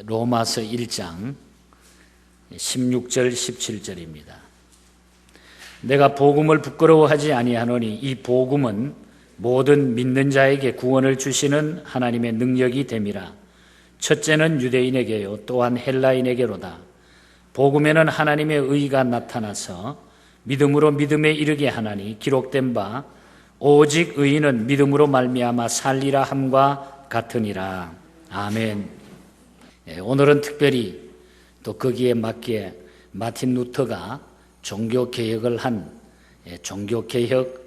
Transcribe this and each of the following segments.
로마서 1장 16절 17절입니다. 내가 복음을 부끄러워하지 아니하노니 이 복음은 모든 믿는 자에게 구원을 주시는 하나님의 능력이 됨이라. 첫째는 유대인에게요 또한 헬라인에게로다. 복음에는 하나님의 의가 나타나서 믿음으로 믿음에 이르게 하나니 기록된 바 오직 의인은 믿음으로 말미암아 살리라 함과 같으니라. 아멘. 오늘은 특별히 또 거기에 맞게 마틴 루터가 종교개혁을 한 종교개혁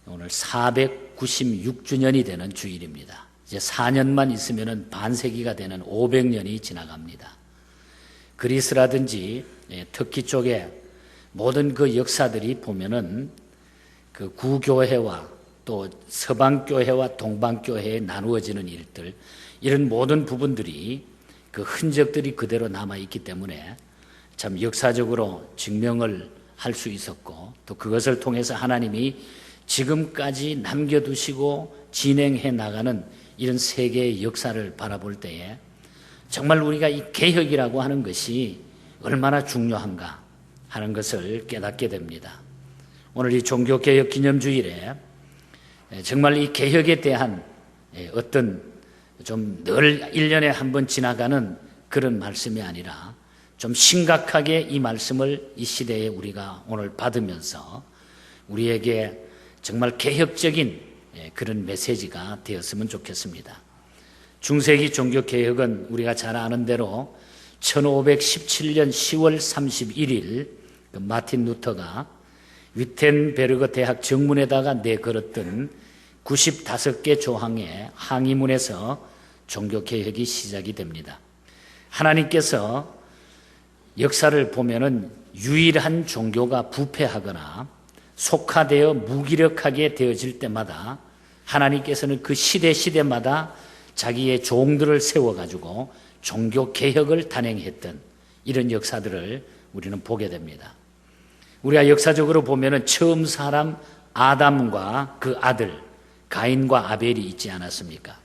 오늘 496주년이 되는 주일입니다. 이제 4년만 있으면 반세기가 되는 500년이 지나갑니다. 그리스라든지 터키 쪽에 모든 그 역사들이 보면은 그 구교회와 또 서방교회와 동방교회에 나누어지는 일들, 이런 모든 부분들이 그 흔적들이 그대로 남아있기 때문에 참 역사적으로 증명을 할 수 있었고, 또 그것을 통해서 하나님이 지금까지 남겨두시고 진행해 나가는 이런 세계의 역사를 바라볼 때에 정말 우리가 이 개혁이라고 하는 것이 얼마나 중요한가 하는 것을 깨닫게 됩니다. 오늘 이 종교개혁 기념주일에 정말 이 개혁에 대한 어떤 좀 늘 1년에 한 번 지나가는 그런 말씀이 아니라 좀 심각하게 이 말씀을 이 시대에 우리가 오늘 받으면서 우리에게 정말 개혁적인 그런 메시지가 되었으면 좋겠습니다. 중세기 종교개혁은 우리가 잘 아는 대로 1517년 10월 31일 마틴 루터가 위텐베르그 대학 정문에다가 내걸었던 95개 조항의 항의문에서 종교개혁이 시작이 됩니다. 하나님께서 역사를 보면은 유일한 종교가 부패하거나 속화되어 무기력하게 되어질 때마다 하나님께서는 그 시대마다 자기의 종들을 세워가지고 종교개혁을 단행했던 이런 역사들을 우리는 보게 됩니다. 우리가 역사적으로 보면은 처음 사람 아담과 그 아들 가인과 아벨이 있지 않았습니까?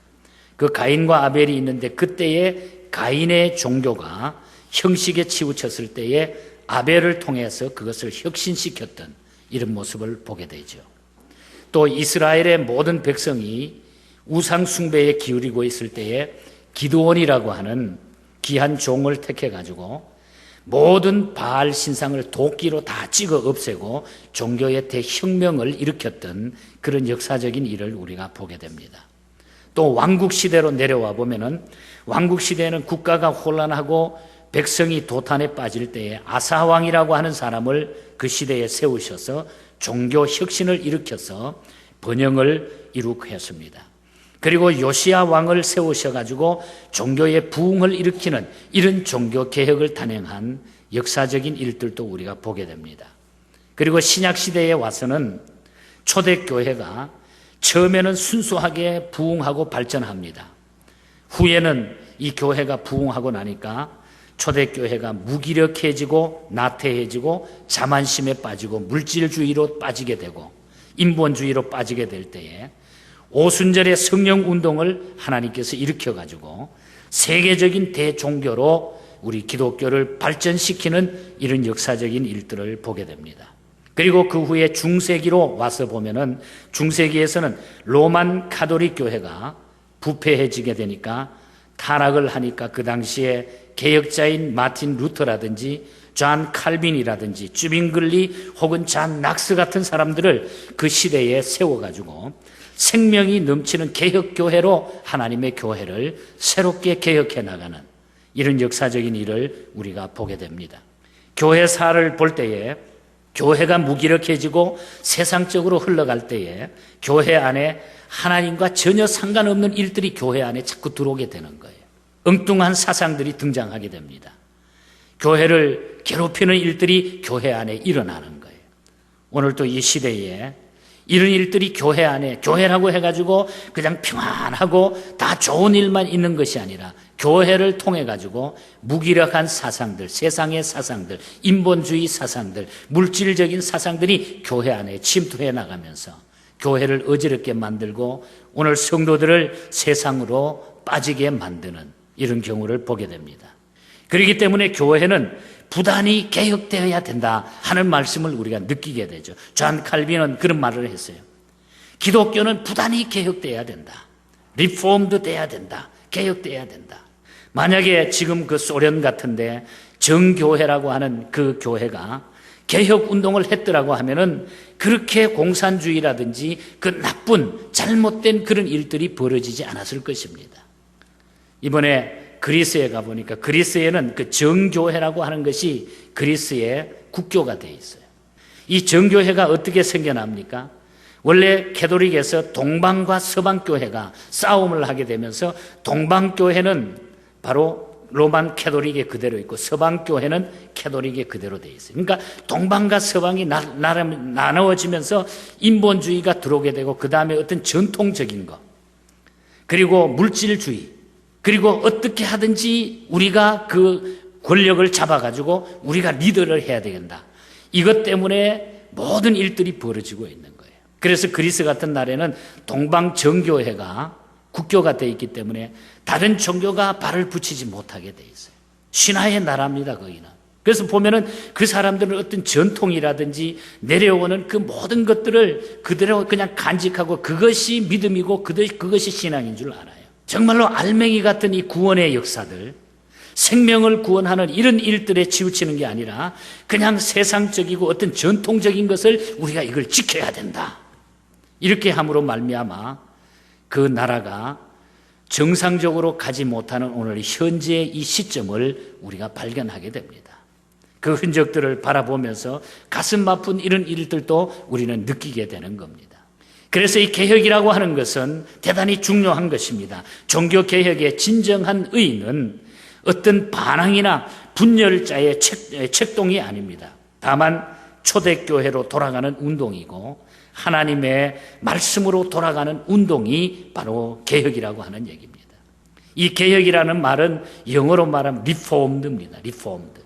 그 가인과 아벨이 있는데 그때의 가인의 종교가 형식에 치우쳤을 때에 아벨을 통해서 그것을 혁신시켰던 이런 모습을 보게 되죠. 또 이스라엘의 모든 백성이 우상 숭배에 기울이고 있을 때에 기드온이라고 하는 귀한 종을 택해가지고 모든 바알 신상을 도끼로 다 찍어 없애고 종교의 대혁명을 일으켰던 그런 역사적인 일을 우리가 보게 됩니다. 또 왕국시대로 내려와 보면은 왕국시대에는 국가가 혼란하고 백성이 도탄에 빠질 때에 아사왕이라고 하는 사람을 그 시대에 세우셔서 종교 혁신을 일으켜서 번영을 이루었습니다. 그리고 요시야 왕을 세우셔가지고 종교의 부흥을 일으키는 이런 종교 개혁을 단행한 역사적인 일들도 우리가 보게 됩니다. 그리고 신약시대에 와서는 초대교회가 처음에는 순수하게 부흥하고 발전합니다. 후에는 이 교회가 부흥하고 나니까 초대교회가 무기력해지고 나태해지고 자만심에 빠지고 물질주의로 빠지게 되고 인본주의로 빠지게 될 때에 오순절의 성령운동을 하나님께서 일으켜가지고 세계적인 대종교로 우리 기독교를 발전시키는 이런 역사적인 일들을 보게 됩니다. 그리고 그 후에 중세기로 와서 보면은 중세기에서는 로만 가톨릭 교회가 부패해지게 되니까 타락을 하니까 그 당시에 개혁자인 마틴 루터라든지 존 칼빈이라든지 쭈빙글리 혹은 존 낙스 같은 사람들을 그 시대에 세워가지고 생명이 넘치는 개혁교회로 하나님의 교회를 새롭게 개혁해 나가는 이런 역사적인 일을 우리가 보게 됩니다. 교회사를 볼 때에 교회가 무기력해지고 세상적으로 흘러갈 때에 교회 안에 하나님과 전혀 상관없는 일들이 교회 안에 자꾸 들어오게 되는 거예요. 엉뚱한 사상들이 등장하게 됩니다. 교회를 괴롭히는 일들이 교회 안에 일어나는 거예요. 오늘 또 이 시대에 이런 일들이 교회 안에 교회라고 해가지고 그냥 평안하고 다 좋은 일만 있는 것이 아니라 교회를 통해 가지고 무기력한 사상들, 세상의 사상들, 인본주의 사상들, 물질적인 사상들이 교회 안에 침투해 나가면서 교회를 어지럽게 만들고 오늘 성도들을 세상으로 빠지게 만드는 이런 경우를 보게 됩니다. 그렇기 때문에 교회는 부단히 개혁되어야 된다 하는 말씀을 우리가 느끼게 되죠. 존 칼빈은 그런 말을 했어요. 기독교는 부단히 개혁되어야 된다. 리폼드 돼야 된다. 개혁돼야 된다. 만약에 지금 그 소련 같은데 정교회라고 하는 그 교회가 개혁 운동을 했더라고 하면은 그렇게 공산주의라든지 그 나쁜 잘못된 그런 일들이 벌어지지 않았을 것입니다. 이번에 그리스에 가보니까 그리스에는 그 정교회라고 하는 것이 그리스의 국교가 되어 있어요. 이 정교회가 어떻게 생겨납니까? 원래 캐톨릭에서 동방과 서방교회가 싸움을 하게 되면서 동방교회는 바로 로만 캐톨릭에 그대로 있고 서방교회는 캐톨릭에 그대로 되어 있어요. 그러니까 동방과 서방이 나누어지면서 인본주의가 들어오게 되고 그 다음에 어떤 전통적인 것 그리고 물질주의 그리고 어떻게 하든지 우리가 그 권력을 잡아가지고 우리가 리더를 해야 되겠다. 이것 때문에 모든 일들이 벌어지고 있는 거예요. 그래서 그리스 같은 나라에는 동방 정교회가 국교가 되어 있기 때문에 다른 종교가 발을 붙이지 못하게 되어 있어요. 신화의 나라입니다, 거기는. 그래서 보면은 그 사람들은 어떤 전통이라든지 내려오는 그 모든 것들을 그대로 그냥 간직하고 그것이 믿음이고 그것이 신앙인 줄 알아요. 정말로 알맹이 같은 이 구원의 역사들, 생명을 구원하는 이런 일들에 치우치는 게 아니라 그냥 세상적이고 어떤 전통적인 것을 우리가 이걸 지켜야 된다. 이렇게 함으로 말미암아 그 나라가 정상적으로 가지 못하는 오늘 현재의 이 시점을 우리가 발견하게 됩니다. 그 흔적들을 바라보면서 가슴 아픈 이런 일들도 우리는 느끼게 되는 겁니다. 그래서 이 개혁이라고 하는 것은 대단히 중요한 것입니다. 종교개혁의 진정한 의의는 어떤 반항이나 분열자의 책동이 아닙니다. 다만 초대교회로 돌아가는 운동이고 하나님의 말씀으로 돌아가는 운동이 바로 개혁이라고 하는 얘기입니다. 이 개혁이라는 말은 영어로 말하면 리폼드입니다. 리폼드.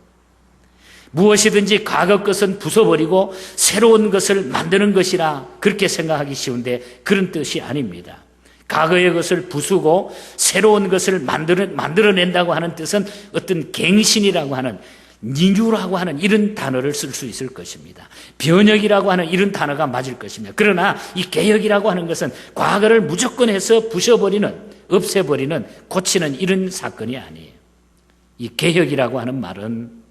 무엇이든지 과거 것은 부숴버리고 새로운 것을 만드는 것이라 그렇게 생각하기 쉬운데 그런 뜻이 아닙니다. 과거의 것을 부수고 새로운 것을 만들어낸다고 하는 뜻은 어떤 갱신이라고 하는 리뉴라고 하는 이런 단어를 쓸 수 있을 것입니다. 변혁이라고 하는 이런 단어가 맞을 것입니다. 그러나 이 개혁이라고 하는 것은 과거를 무조건 해서 부셔버리는, 없애버리는, 고치는 이런 사건이 아니에요. 이 개혁이라고 하는 말은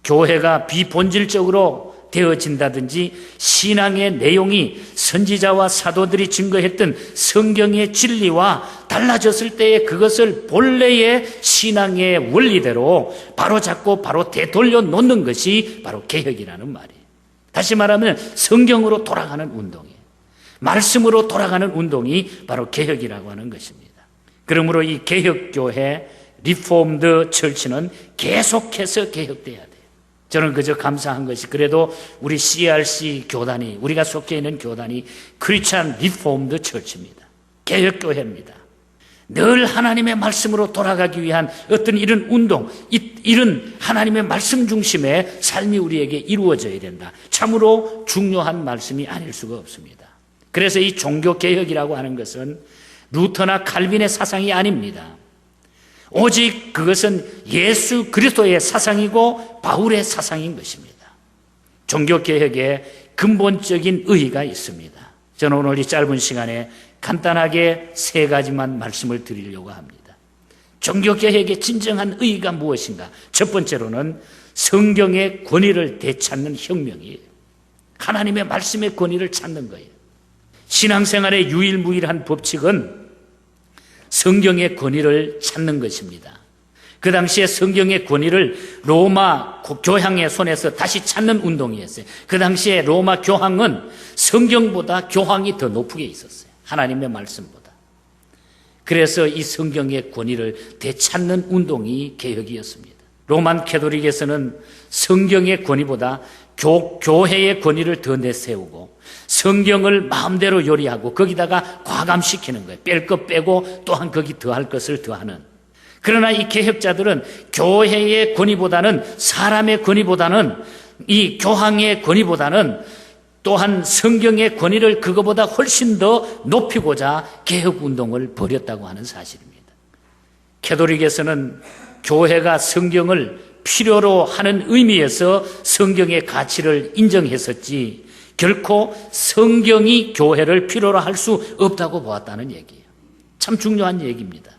교회가 비본질적으로 되어진다든지 신앙의 내용이 선지자와 사도들이 증거했던 성경의 진리와 달라졌을 때에 그것을 본래의 신앙의 원리대로 바로잡고 바로 되돌려 놓는 것이 바로 개혁이라는 말이에요. 다시 말하면 성경으로 돌아가는 운동이에요. 말씀으로 돌아가는 운동이 바로 개혁이라고 하는 것입니다. 그러므로 이 개혁교회 리폼드 처치는 계속해서 개혁돼야 돼요. 저는 그저 감사한 것이 그래도 우리 CRC 교단이 우리가 속해 있는 교단이 크리스천 리폼드 처치입니다. 개혁교회입니다. 늘 하나님의 말씀으로 돌아가기 위한 어떤 이런 운동, 이런 하나님의 말씀 중심의 삶이 우리에게 이루어져야 된다. 참으로 중요한 말씀이 아닐 수가 없습니다. 그래서 이 종교개혁이라고 하는 것은 루터나 칼빈의 사상이 아닙니다. 오직 그것은 예수 그리스도의 사상이고 바울의 사상인 것입니다. 종교개혁에 근본적인 의의가 있습니다. 저는 오늘 이 짧은 시간에 간단하게 세 가지만 말씀을 드리려고 합니다. 종교개혁의 진정한 의의가 무엇인가? 첫 번째로는 성경의 권위를 되찾는 혁명이에요. 하나님의 말씀의 권위를 찾는 거예요. 신앙생활의 유일무이한 법칙은 성경의 권위를 찾는 것입니다. 그 당시에 성경의 권위를 로마 교황의 손에서 다시 찾는 운동이었어요. 그 당시에 로마 교황은 성경보다 교황이 더 높게 있었어요. 하나님의 말씀보다. 그래서 이 성경의 권위를 되찾는 운동이 개혁이었습니다. 로만 캐톨릭에서는 성경의 권위보다 교회의 권위를 더 내세우고 성경을 마음대로 요리하고 거기다가 과감시키는 거예요. 뺄 것 빼고 또한 거기 더할 것을 더하는. 그러나 이 개혁자들은 교회의 권위보다는 사람의 권위보다는 이 교황의 권위보다는 또한 성경의 권위를 그거보다 훨씬 더 높이고자 개혁운동을 벌였다고 하는 사실입니다. 캐톨릭에서는 교회가 성경을 필요로 하는 의미에서 성경의 가치를 인정했었지 결코 성경이 교회를 필요로 할 수 없다고 보았다는 얘기예요. 참 중요한 얘기입니다.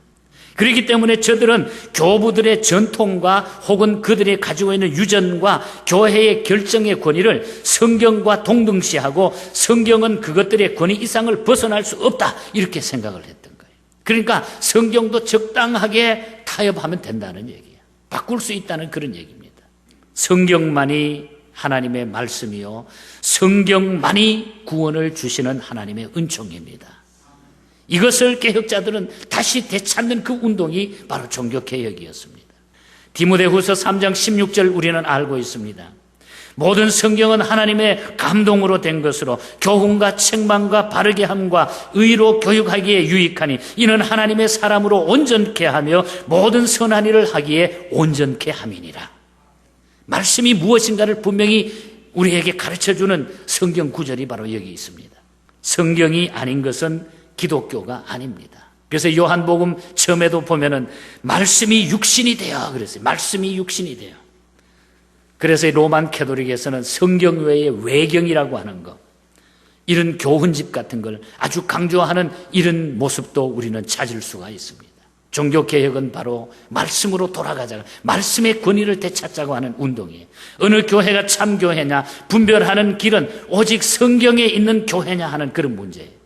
그렇기 때문에 저들은 교부들의 전통과 혹은 그들이 가지고 있는 유전과 교회의 결정의 권위를 성경과 동등시하고 성경은 그것들의 권위 이상을 벗어날 수 없다 이렇게 생각을 했던 거예요. 그러니까 성경도 적당하게 타협하면 된다는 얘기예요. 바꿀 수 있다는 그런 얘기입니다. 성경만이 하나님의 말씀이요 성경만이 구원을 주시는 하나님의 은총입니다. 이것을 개혁자들은 다시 되찾는 그 운동이 바로 종교개혁이었습니다. 디모데후서 3장 16절 우리는 알고 있습니다. 모든 성경은 하나님의 감동으로 된 것으로 교훈과 책망과 바르게 함과 의로 교육하기에 유익하니 이는 하나님의 사람으로 온전케 하며 모든 선한 일을 하기에 온전케 함이니라. 말씀이 무엇인가를 분명히 우리에게 가르쳐주는 성경 구절이 바로 여기 있습니다. 성경이 아닌 것은 기독교가 아닙니다. 그래서 요한복음 처음에도 보면은 말씀이 육신이 되어 그랬어요. 말씀이 육신이 되어. 그래서 로만 캐톨릭에서는 성경 외에 외경이라고 하는 것, 이런 교훈집 같은 걸 아주 강조하는 이런 모습도 우리는 찾을 수가 있습니다. 종교개혁은 바로 말씀으로 돌아가자, 말씀의 권위를 되찾자고 하는 운동이에요. 어느 교회가 참 교회냐 분별하는 길은 오직 성경에 있는 교회냐 하는 그런 문제예요.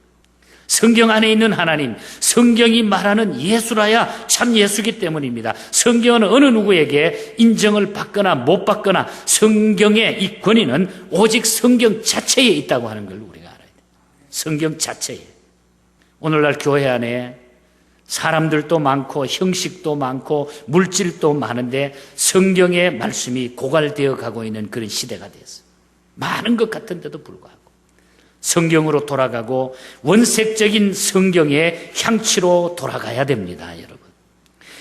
성경 안에 있는 하나님, 성경이 말하는 예수라야 참 예수기 때문입니다. 성경은 어느 누구에게 인정을 받거나 못 받거나 성경의 이 권위는 오직 성경 자체에 있다고 하는 걸 우리가 알아야 돼요. 성경 자체에. 오늘날 교회 안에 사람들도 많고 형식도 많고 물질도 많은데 성경의 말씀이 고갈되어 가고 있는 그런 시대가 됐어요. 많은 것 같은데도 불구하고 성경으로 돌아가고 원색적인 성경의 향취로 돌아가야 됩니다, 여러분.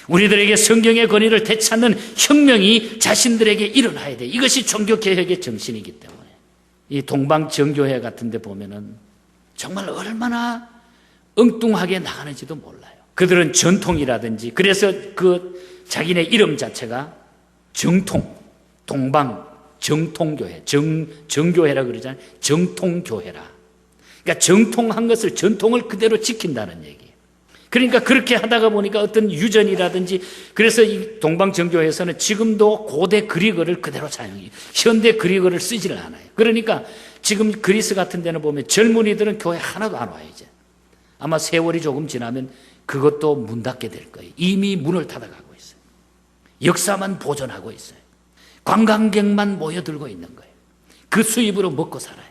우리들에게 성경의 권위를 되찾는 혁명이 자신들에게 일어나야 돼. 이것이 종교개혁의 정신이기 때문에. 이 동방정교회 같은 데 보면은 정말 얼마나 엉뚱하게 나가는지도 몰라요. 그들은 전통이라든지, 그래서 그 자기네 이름 자체가 정통, 동방, 정통교회, 정교회라 그러잖아요. 정통교회라. 그러니까 정통한 것을, 전통을 그대로 지킨다는 얘기예요. 그러니까 그렇게 하다가 보니까 어떤 유전이라든지, 그래서 이 동방정교회에서는 지금도 고대 그리거를 그대로 사용해요. 현대 그리거를 쓰지를 않아요. 그러니까 지금 그리스 같은 데는 보면 젊은이들은 교회 하나도 안 와요, 이제. 아마 세월이 조금 지나면 그것도 문 닫게 될 거예요. 이미 문을 닫아가고 있어요. 역사만 보존하고 있어요. 관광객만 모여들고 있는 거예요. 그 수입으로 먹고 살아요.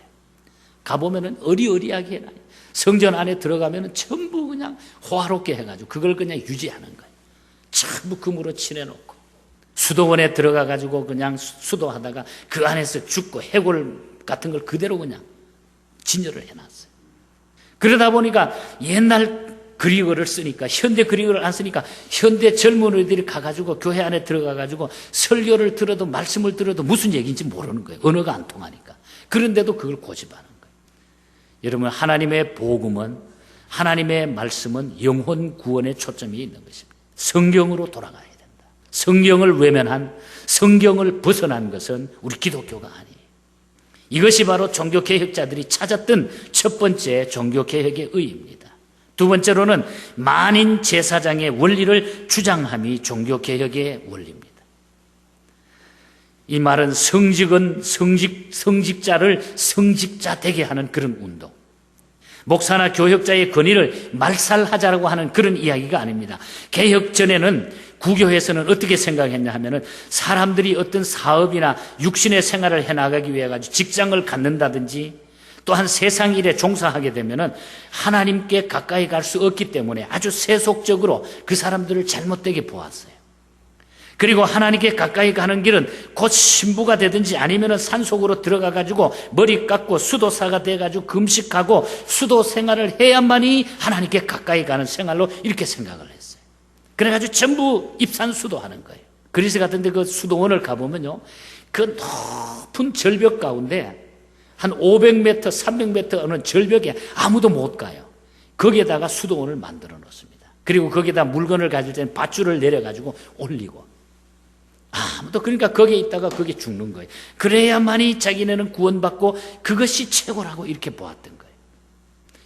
가보면은 어리어리하게 해놔요. 성전 안에 들어가면은 전부 그냥 호화롭게 해가지고 그걸 그냥 유지하는 거예요. 전부 금으로 칠해놓고 수도원에 들어가가지고 그냥 수도하다가 그 안에서 죽고 해골 같은 걸 그대로 그냥 진열을 해놨어요. 그러다 보니까 옛날 그리거를 쓰니까, 현대 그리거를 안 쓰니까 현대 젊은이들이 가가지고 교회 안에 들어가가지고 설교를 들어도 말씀을 들어도 무슨 얘기인지 모르는 거예요. 언어가 안 통하니까. 그런데도 그걸 고집하는 거예요. 여러분, 하나님의 복음은, 하나님의 말씀은 영혼 구원에 초점이 있는 것입니다. 성경으로 돌아가야 된다. 성경을 외면한, 성경을 벗어난 것은 우리 기독교가 아니에요. 이것이 바로 종교개혁자들이 찾았던 첫 번째 종교개혁의 의의입니다. 두 번째로는 만인 제사장의 원리를 주장함이 종교개혁의 원리입니다. 이 말은 성직자를 성직자 되게 하는 그런 운동. 목사나 교역자의 권위를 말살하자라고 하는 그런 이야기가 아닙니다. 개혁 전에는 구교에서는 어떻게 생각했냐 하면은 사람들이 어떤 사업이나 육신의 생활을 해나가기 위해 가지고 직장을 갖는다든지 또한 세상 일에 종사하게 되면은 하나님께 가까이 갈 수 없기 때문에 아주 세속적으로 그 사람들을 잘못되게 보았어요. 그리고 하나님께 가까이 가는 길은 곧 신부가 되든지 아니면은 산속으로 들어가 가지고 머리 깎고 수도사가 돼 가지고 금식하고 수도 생활을 해야만이 하나님께 가까이 가는 생활로 이렇게 생각을 했어요. 그래 가지고 전부 입산수도하는 거예요. 그리스 같은 데 그 수도원을 가보면요, 그 높은 절벽 가운데 한 500m, 300m 어느 절벽에 아무도 못 가요. 거기에다가 수도원을 만들어 놓습니다. 그리고 거기다 물건을 가질 때는 밧줄을 내려가지고 올리고. 아무도 그러니까 거기에 있다가 거기에 죽는 거예요. 그래야만이 자기네는 구원받고 그것이 최고라고 이렇게 보았던 거예요.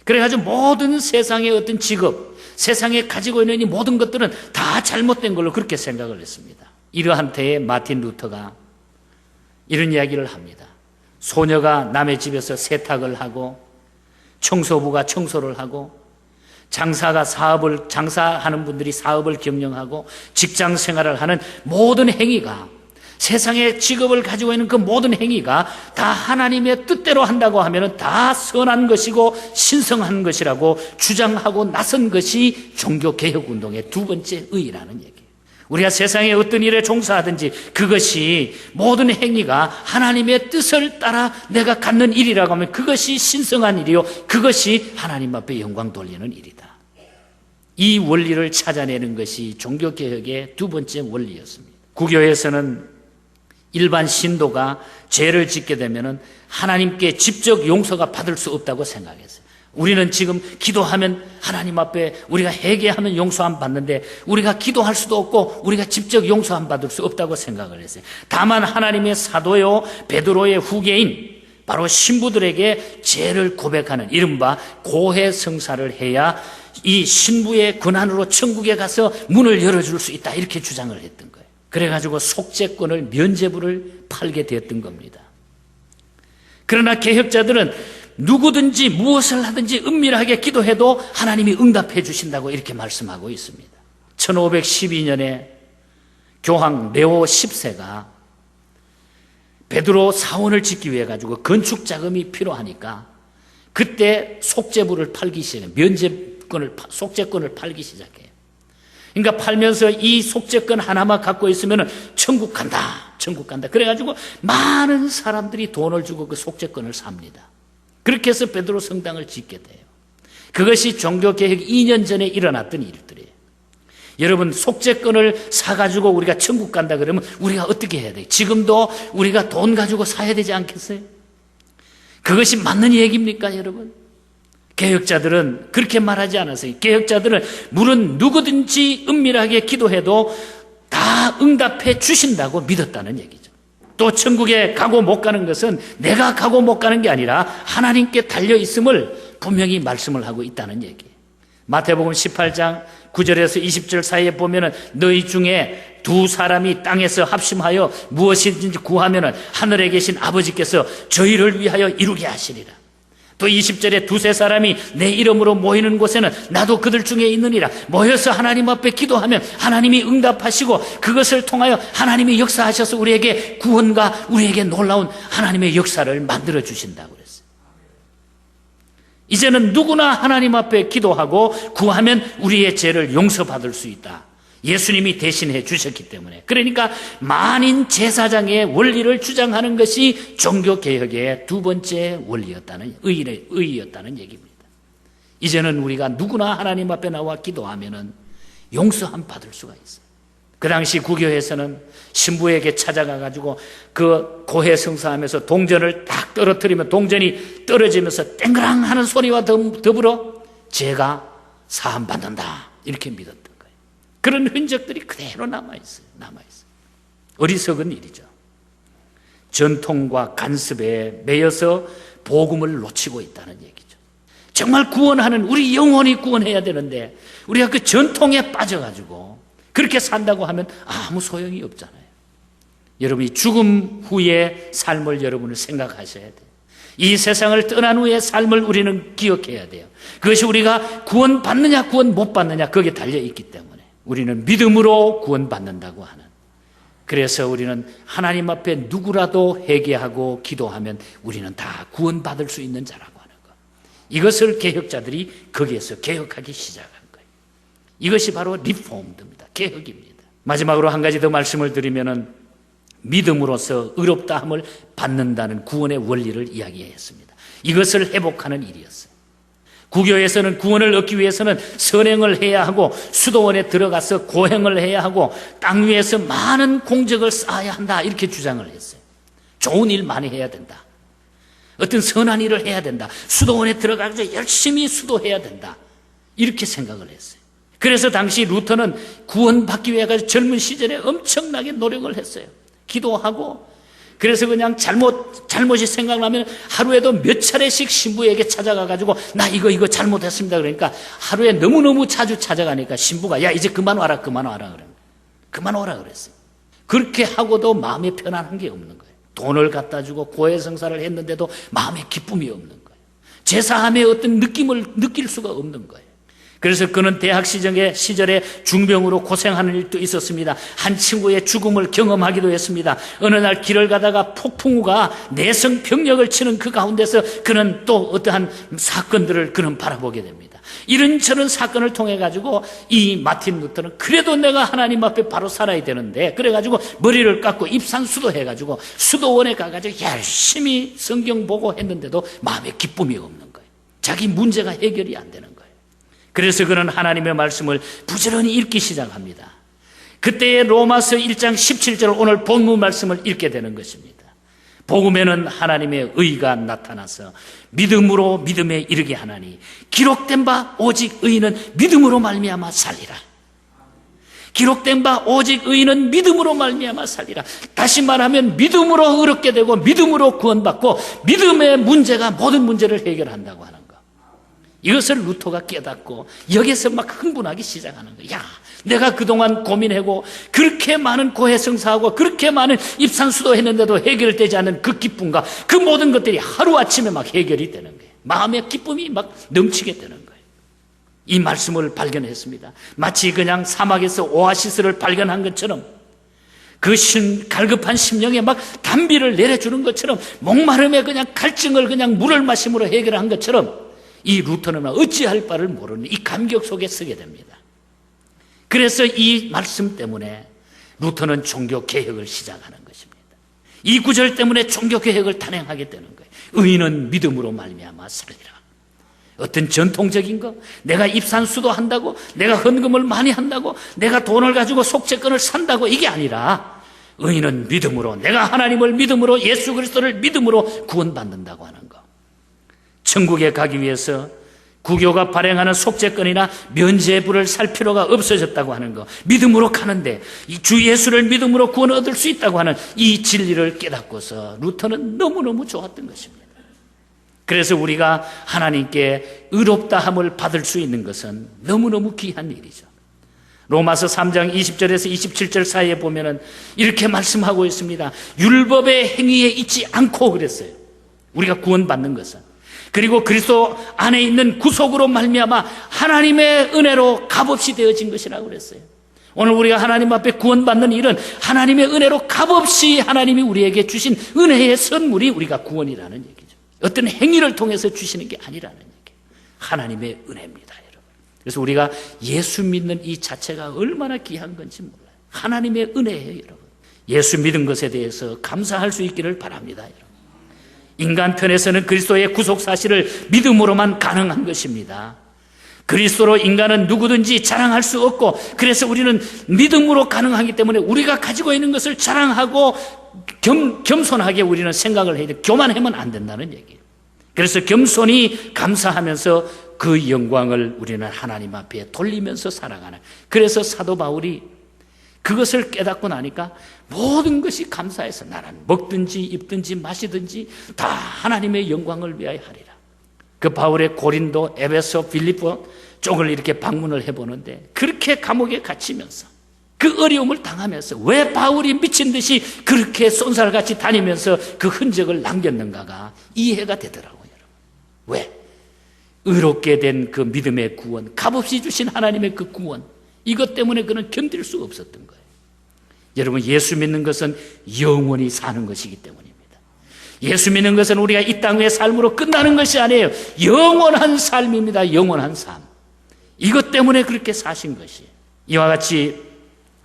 그래가지고 모든 세상의 어떤 직업, 세상에 가지고 있는 이 모든 것들은 다 잘못된 걸로 그렇게 생각을 했습니다. 이러한 때에 마틴 루터가 이런 이야기를 합니다. 소녀가 남의 집에서 세탁을 하고 청소부가 청소를 하고 장사하는 분들이 사업을 경영하고 직장 생활을 하는 모든 행위가, 세상의 직업을 가지고 있는 그 모든 행위가 다 하나님의 뜻대로 한다고 하면 다 선한 것이고 신성한 것이라고 주장하고 나선 것이 종교개혁운동의 두 번째 의의라는 얘기예요. 우리가 세상에 어떤 일에 종사하든지 그것이 모든 행위가 하나님의 뜻을 따라 내가 갖는 일이라고 하면 그것이 신성한 일이요, 그것이 하나님 앞에 영광 돌리는 일이다. 이 원리를 찾아내는 것이 종교개혁의 두 번째 원리였습니다. 구교에서는 일반 신도가 죄를 짓게 되면 하나님께 직접 용서가 받을 수 없다고 생각했어요. 우리는 지금 기도하면 하나님 앞에 우리가 회개하면 용서함 받는데 우리가 기도할 수도 없고 우리가 직접 용서함 받을 수 없다고 생각을 했어요. 다만 하나님의 사도요 베드로의 후계인 바로 신부들에게 죄를 고백하는 이른바 고해성사를 해야 이 신부의 권한으로 천국에 가서 문을 열어줄 수 있다, 이렇게 주장을 했던 거예요. 그래가지고 속죄권을, 면죄부를 팔게 되었던 겁니다. 그러나 개혁자들은 누구든지 무엇을 하든지 은밀하게 기도해도 하나님이 응답해 주신다고 이렇게 말씀하고 있습니다. 1512년에 교황 레오 10세가 베드로 사원을 짓기 위해 가지고 건축 자금이 필요하니까 그때 속죄부를 팔기 시작해요. 속죄권을 팔기 시작해요. 그러니까 팔면서 이 속죄권 하나만 갖고 있으면 천국 간다, 천국 간다. 그래가지고 많은 사람들이 돈을 주고 그 속죄권을 삽니다. 그렇게 해서 베드로 성당을 짓게 돼요. 그것이 종교개혁 2년 전에 일어났던 일들이에요. 여러분, 속죄권을 사가지고 우리가 천국 간다 그러면 우리가 어떻게 해야 돼요? 지금도 우리가 돈 가지고 사야 되지 않겠어요? 그것이 맞는 얘기입니까, 여러분? 개혁자들은 그렇게 말하지 않았어요. 개혁자들은 물론 누구든지 은밀하게 기도해도 다 응답해 주신다고 믿었다는 얘기죠. 또 천국에 가고 못 가는 것은 내가 가고 못 가는 게 아니라 하나님께 달려있음을 분명히 말씀을 하고 있다는 얘기예요. 마태복음 18장 9절에서 20절 사이에 보면은 너희 중에 두 사람이 땅에서 합심하여 무엇이든지 구하면은 하늘에 계신 아버지께서 저희를 위하여 이루게 하시리라. 또 20절에 두세 사람이 내 이름으로 모이는 곳에는 나도 그들 중에 있느니라. 모여서 하나님 앞에 기도하면 하나님이 응답하시고 그것을 통하여 하나님이 역사하셔서 우리에게 구원과 우리에게 놀라운 하나님의 역사를 만들어 주신다고 그랬어요. 이제는 누구나 하나님 앞에 기도하고 구하면 우리의 죄를 용서받을 수 있다. 예수님이 대신해 주셨기 때문에. 그러니까 만인 제사장의 원리를 주장하는 것이 종교개혁의 두 번째 원리였다는, 의의였다는 얘기입니다. 이제는 우리가 누구나 하나님 앞에 나와 기도하면 용서함 받을 수가 있어요. 그 당시 구교에서는 신부에게 찾아가가지고 그 고해성사하면서 동전을 딱 떨어뜨리면 동전이 떨어지면서 땡그랑 하는 소리와 더불어 죄가 사함받는다, 이렇게 믿었다. 그런 흔적들이 그대로 남아있어요. 어리석은 일이죠. 전통과 간섭에 매여서 복음을 놓치고 있다는 얘기죠. 정말 구원하는, 우리 영혼이 구원해야 되는데 우리가 그 전통에 빠져가지고 그렇게 산다고 하면 아무 소용이 없잖아요. 여러분이 죽음 후의 삶을 여러분을 생각하셔야 돼요. 이 세상을 떠난 후의 삶을 우리는 기억해야 돼요. 그것이 우리가 구원받느냐 구원 못 받느냐 거기에 달려있기 때문에 우리는 믿음으로 구원받는다고 하는, 그래서 우리는 하나님 앞에 누구라도 회개하고 기도하면 우리는 다 구원받을 수 있는 자라고 하는 것. 이것을 개혁자들이 거기에서 개혁하기 시작한 거예요. 이것이 바로 리폼드입니다. 개혁입니다. 마지막으로 한 가지 더 말씀을 드리면은 믿음으로써 의롭다함을 받는다는 구원의 원리를 이야기했습니다. 이것을 회복하는 일이었어요. 구교에서는 구원을 얻기 위해서는 선행을 해야 하고 수도원에 들어가서 고행을 해야 하고 땅 위에서 많은 공적을 쌓아야 한다, 이렇게 주장을 했어요. 좋은 일 많이 해야 된다. 어떤 선한 일을 해야 된다. 수도원에 들어가서 열심히 수도해야 된다. 이렇게 생각을 했어요. 그래서 당시 루터는 구원받기 위해 젊은 시절에 엄청나게 노력을 했어요. 기도하고, 그래서 그냥 잘못이 생각나면 하루에도 몇 차례씩 신부에게 찾아가가지고 나 이거 잘못했습니다. 그러니까 하루에 너무너무 자주 찾아가니까 신부가 야 이제 그만 와라 그래. 그만 오라 그랬어요. 그렇게 하고도 마음에 편안한 게 없는 거예요. 돈을 갖다 주고 고해성사를 했는데도 마음에 기쁨이 없는 거예요. 제사함의 어떤 느낌을 느낄 수가 없는 거예요. 그래서 그는 대학 시절에 중병으로 고생하는 일도 있었습니다. 한 친구의 죽음을 경험하기도 했습니다. 어느 날 길을 가다가 폭풍우가 내성병력을 치는 그 가운데서 그는 또 어떠한 사건들을 그는 바라보게 됩니다. 이런저런 사건을 통해 가지고 이 마틴 루터는 그래도 내가 하나님 앞에 바로 살아야 되는데, 그래가지고 머리를 깎고 입산수도해 가지고 수도원에 가가지고 열심히 성경 보고 했는데도 마음에 기쁨이 없는 거예요. 자기 문제가 해결이 안 되는 거예요. 그래서 그는 하나님의 말씀을 부지런히 읽기 시작합니다. 그때의 로마서 1장 17절 오늘 본문 말씀을 읽게 되는 것입니다. 복음에는 하나님의 의가 나타나서 믿음으로 믿음에 이르게 하나니 기록된 바 오직 의인은 믿음으로 말미암아 살리라. 기록된 바 오직 의인은 믿음으로 말미암아 살리라. 다시 말하면 믿음으로 의롭게 되고 믿음으로 구원받고 믿음의 문제가 모든 문제를 해결한다고 하는 것. 이것을 루터가 깨닫고 여기서 막 흥분하기 시작하는 거예요. 야, 내가 그동안 고민하고 그렇게 많은 고해성사하고 그렇게 많은 입산수도 했는데도 해결되지 않는 그 기쁨과 그 모든 것들이 하루아침에 막 해결이 되는 거예요. 마음의 기쁨이 막 넘치게 되는 거예요. 이 말씀을 발견했습니다. 마치 그냥 사막에서 오아시스를 발견한 것처럼, 그 갈급한 심령에 막 단비를 내려주는 것처럼, 목마름에 그냥 갈증을 그냥 물을 마심으로 해결한 것처럼 이 루터는 어찌할 바를 모르는 이 감격 속에 서게 됩니다. 그래서 이 말씀 때문에 루터는 종교개혁을 시작하는 것입니다. 이 구절 때문에 종교개혁을 단행하게 되는 거예요. 의인은 믿음으로 말미암아 살리라. 어떤 전통적인 거, 내가 입산수도 한다고, 내가 헌금을 많이 한다고, 내가 돈을 가지고 속죄권을 산다고, 이게 아니라 의인은 믿음으로, 내가 하나님을 믿음으로, 예수 그리스도를 믿음으로 구원받는다고 하는 거. 천국에 가기 위해서 구교가 발행하는 속죄권이나 면죄부를 살 필요가 없어졌다고 하는 거, 믿음으로 가는데 이 주 예수를 믿음으로 구원을 얻을 수 있다고 하는 이 진리를 깨닫고서 루터는 너무너무 좋았던 것입니다. 그래서 우리가 하나님께 의롭다함을 받을 수 있는 것은 너무너무 귀한 일이죠. 로마서 3장 20절에서 27절 사이에 보면은 이렇게 말씀하고 있습니다. 율법의 행위에 있지 않고 그랬어요. 우리가 구원받는 것은, 그리고 그리스도 안에 있는 구속으로 말미암아 하나님의 은혜로 값없이 되어진 것이라고 그랬어요. 오늘 우리가 하나님 앞에 구원받는 일은 하나님의 은혜로 값없이 하나님이 우리에게 주신 은혜의 선물이 우리가 구원이라는 얘기죠. 어떤 행위를 통해서 주시는 게 아니라는 얘기예요. 하나님의 은혜입니다, 여러분. 그래서 우리가 예수 믿는 이 자체가 얼마나 귀한 건지 몰라요. 하나님의 은혜예요, 여러분. 예수 믿은 것에 대해서 감사할 수 있기를 바랍니다, 여러분. 인간 편에서는 그리스도의 구속 사실을 믿음으로만 가능한 것입니다. 그리스도로 인간은 누구든지 자랑할 수 없고, 그래서 우리는 믿음으로 가능하기 때문에 우리가 가지고 있는 것을 자랑하고 겸손하게 우리는 생각을 해야 돼. 교만하면 안 된다는 얘기예요. 그래서 겸손히 감사하면서 그 영광을 우리는 하나님 앞에 돌리면서 살아가는, 그래서 사도 바울이 그것을 깨닫고 나니까 모든 것이 감사해서 나는 먹든지 입든지 마시든지 다 하나님의 영광을 위하여 하리라. 그 바울의 고린도, 에베소, 빌립보 쪽을 이렇게 방문을 해보는데 그렇게 감옥에 갇히면서 그 어려움을 당하면서 왜 바울이 미친 듯이 그렇게 쏜살같이 다니면서 그 흔적을 남겼는가가 이해가 되더라고요. 왜? 의롭게 된 그 믿음의 구원, 값없이 주신 하나님의 그 구원, 이것 때문에 그는 견딜 수 없었던 거예요. 여러분, 예수 믿는 것은 영원히 사는 것이기 때문입니다. 예수 믿는 것은 우리가 이 땅의 삶으로 끝나는 것이 아니에요. 영원한 삶입니다. 영원한 삶. 이것 때문에 그렇게 사신 것이에요. 이와 같이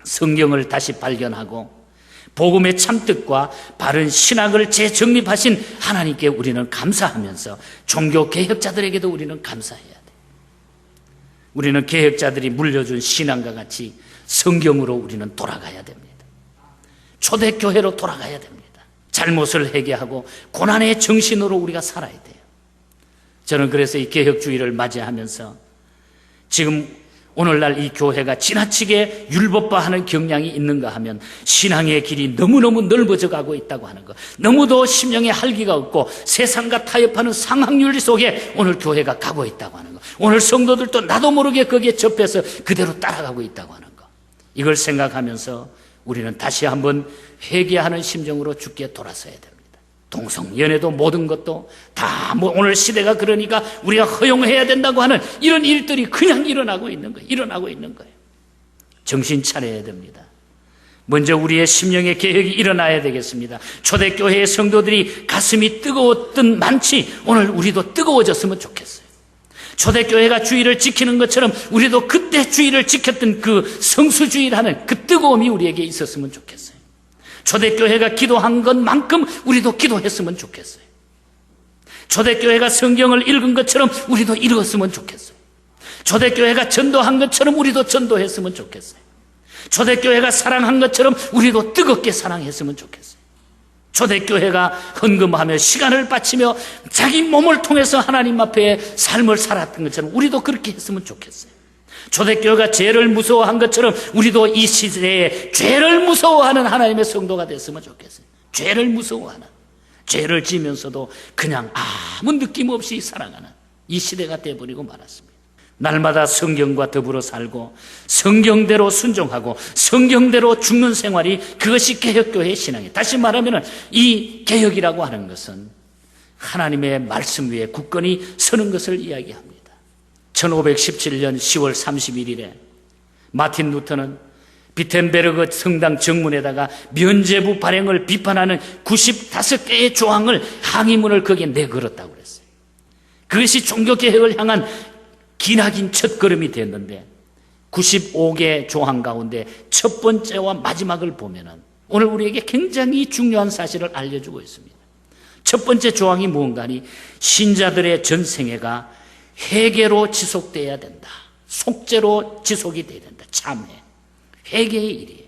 성경을 다시 발견하고 복음의 참뜻과 바른 신학을 재정립하신 하나님께 우리는 감사하면서 종교 개혁자들에게도 우리는 감사해야 돼요. 우리는 개혁자들이 물려준 신앙과 같이 성경으로 우리는 돌아가야 됩니다. 초대교회로 돌아가야 됩니다. 잘못을 회개하고 고난의 정신으로 우리가 살아야 돼요. 저는 그래서 이 개혁주의를 맞이하면서 지금 오늘날 이 교회가 지나치게 율법화하는 경향이 있는가 하면 신앙의 길이 너무너무 넓어져 가고 있다고 하는 것, 너무도 심령에 할기가 없고 세상과 타협하는 상황윤리 속에 오늘 교회가 가고 있다고 하는 것, 오늘 성도들도 나도 모르게 거기에 접해서 그대로 따라가고 있다고 하는 것, 이걸 생각하면서 우리는 다시 한번 회개하는 심정으로 주께 돌아서야 됩니다. 동성연애도 모든 것도 다 뭐 오늘 시대가 그러니까 우리가 허용해야 된다고 하는 이런 일들이 그냥 일어나고 있는 거예요. 정신 차려야 됩니다. 먼저 우리의 심령의 개혁이 일어나야 되겠습니다. 초대교회의 성도들이 가슴이 뜨거웠던 많지 오늘 우리도 뜨거워졌으면 좋겠어요. 초대교회가 주의를 지키는 것처럼 우리도 그때 주의를 지켰던 그 성수주의라는 그 뜨거움이 우리에게 있었으면 좋겠어요. 초대교회가 기도한 것만큼 우리도 기도했으면 좋겠어요. 초대교회가 성경을 읽은 것처럼 우리도 읽었으면 좋겠어요. 초대교회가 전도한 것처럼 우리도 전도했으면 좋겠어요. 초대교회가 사랑한 것처럼 우리도 뜨겁게 사랑했으면 좋겠어요. 초대교회가 헌금하며 시간을 바치며 자기 몸을 통해서 하나님 앞에 삶을 살았던 것처럼 우리도 그렇게 했으면 좋겠어요. 초대교회가 죄를 무서워한 것처럼 우리도 이 시대에 죄를 무서워하는 하나님의 성도가 됐으면 좋겠어요. 죄를 무서워하는, 죄를 지면서도 그냥 아무 느낌 없이 살아가는 이 시대가 돼버리고 말았습니다. 날마다 성경과 더불어 살고 성경대로 순종하고 성경대로 죽는 생활이, 그것이 개혁교회의 신앙이에요. 다시 말하면 이 개혁이라고 하는 것은 하나님의 말씀 위에 굳건히 서는 것을 이야기합니다. 1517년 10월 31일에 마틴 루터는 비텐베르그 성당 정문에다가 면죄부 발행을 비판하는 95개의 조항을, 항의문을 거기에 내걸었다고 그랬어요. 그것이 종교개혁을 향한 기나긴 첫걸음이 됐는데 95개 조항 가운데 첫 번째와 마지막을 보면은 오늘 우리에게 굉장히 중요한 사실을 알려주고 있습니다. 첫 번째 조항이 무언가 하니 신자들의 전생애가 회개로 지속돼야 된다. 속죄로 지속이 돼야 된다. 참회, 회개의 일이에요.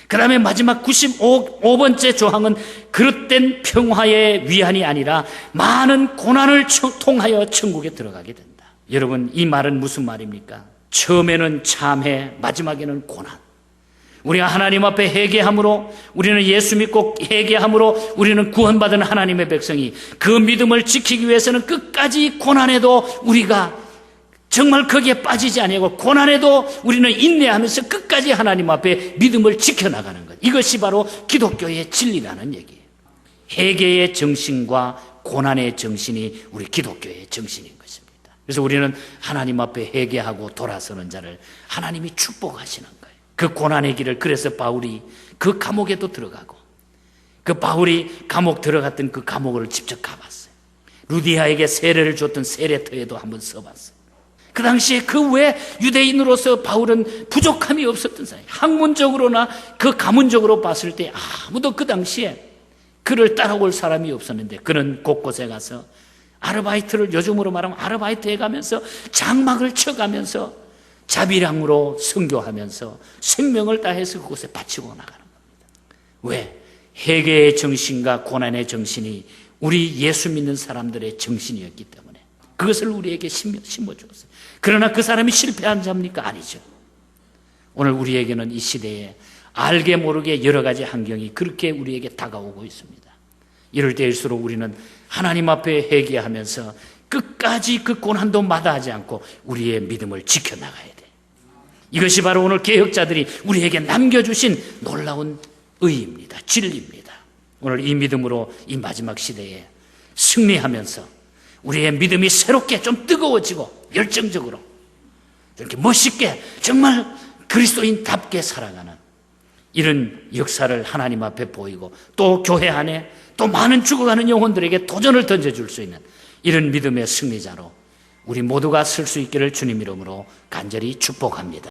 그 다음에 마지막 95번째 조항은 그릇된 평화의 위안이 아니라 많은 고난을 통하여 천국에 들어가게 된다. 여러분, 이 말은 무슨 말입니까? 처음에는 참회, 마지막에는 고난. 우리가 하나님 앞에 회개함으로, 우리는 예수 믿고 회개함으로 우리는 구원받은 하나님의 백성이 그 믿음을 지키기 위해서는 끝까지 고난에도 우리가 정말 거기에 빠지지 아니하고 고난에도 우리는 인내하면서 끝까지 하나님 앞에 믿음을 지켜나가는 것, 이것이 바로 기독교의 진리라는 얘기예요. 회개의 정신과 고난의 정신이 우리 기독교의 정신인 것입니다. 그래서 우리는 하나님 앞에 회개하고 돌아서는 자를 하나님이 축복하시는 거예요. 그 고난의 길을, 그래서 바울이 그 감옥에도 들어가고, 그 바울이 감옥 들어갔던 그 감옥을 직접 가봤어요. 루디아에게 세례를 줬던 세례터에도 한번 써봤어요. 그 당시에 그 외 유대인으로서 바울은 부족함이 없었던 사람이에요. 학문적으로나 그 가문적으로 봤을 때 아무도 그 당시에 그를 따라올 사람이 없었는데, 그는 곳곳에 가서 아르바이트를, 요즘으로 말하면 아르바이트해 가면서 장막을 쳐가면서 자비량으로 선교하면서 생명을 다해서 그곳에 바치고 나가는 겁니다. 왜? 회개의 정신과 고난의 정신이 우리 예수 믿는 사람들의 정신이었기 때문에 그것을 우리에게 심어주었어요. 그러나 그 사람이 실패한 자입니까? 아니죠. 오늘 우리에게는 이 시대에 알게 모르게 여러 가지 환경이 그렇게 우리에게 다가오고 있습니다. 이럴 때일수록 우리는 하나님 앞에 회개하면서 끝까지 그 고난도 마다하지 않고 우리의 믿음을 지켜나가야 돼. 이것이 바로 오늘 개혁자들이 우리에게 남겨주신 놀라운 의의입니다. 진리입니다. 오늘 이 믿음으로 이 마지막 시대에 승리하면서 우리의 믿음이 새롭게 좀 뜨거워지고 열정적으로 이렇게 멋있게 정말 그리스도인답게 살아가는 이런 역사를 하나님 앞에 보이고, 또 교회 안에 또 많은 죽어가는 영혼들에게 도전을 던져줄 수 있는 이런 믿음의 승리자로 우리 모두가 설 수 있기를 주님 이름으로 간절히 축복합니다.